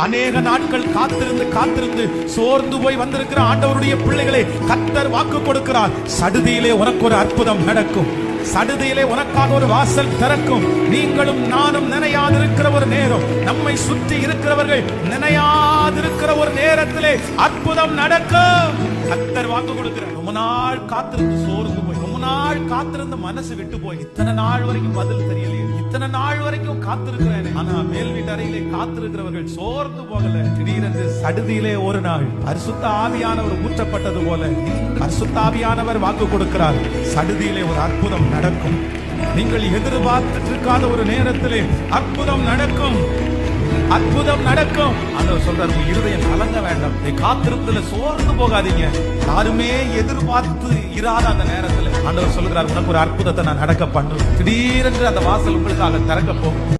அநேக நாட்கள் காத்திருந்து சோர்ந்து போய் வந்திருக்கிற ஆண்டவருடைய பிள்ளைகளை கர்த்தர் வாக்கு கொடுக்கிறார். சடுதியிலே உனக்கு ஒரு அற்புதம் நடக்கும். சடுதியிலே உனக்காக ஒரு வாசல் திறக்கும். நீங்களும் நானும் நினையாதிருக்கிற ஒரு நேரம், நம்மை சுற்றி இருக்கிறவர்கள் நினையாதிருக்கிற ஒரு நேரத்திலே அற்புதம் நடக்கும். கர்த்தர் வாக்கு கொடுக்கிறார். ரொம்ப நாள் காத்திருந்து சோர்ந்து போய், ரொம்ப நாள் காத்திருந்து மனசு விட்டு போய், இத்தனை நாள் வரைக்கும் பதில் தெரியலையே, இத்தனை நாள் வரைக்கும் காத்திருக்கிறேன். ஆனா மேல் வீட்டு அறையிலே காத்திருக்கிறவர்கள் சோர்ந்து போகல. திடீரென்று சடுதியிலே ஒரு நாள் பரிசுத்த ஆவியானவர் ஊற்றப்பட்டது போல பரிசுத்த ஆவியானவர் வாக்கு கொடுக்கிறார். சடுதியிலே ஒரு அற்புதம் நடக்கும். நீங்கள் எதிர்பார்த்துட்டு இருக்காத ஒரு நேரத்திலே அற்புதம் நடக்கும். அற்புதம் நடக்கும். ஆண்டவர் சொல்றார், உங்க இருதயம் கலங்க வேண்டாம், காத்திருந்ததுல சோர்ந்து போகாதீங்க. யாருமே எதிர்பார்த்து இராத அந்த நேரத்துல ஆண்டவர் சொல்கிறார், உனக்கு ஒரு அற்புதத்தை நான் நடக்க பண்ணுவேன். திடீரென்று அந்த வாசல் உங்களுக்காக திறக்க போகும்.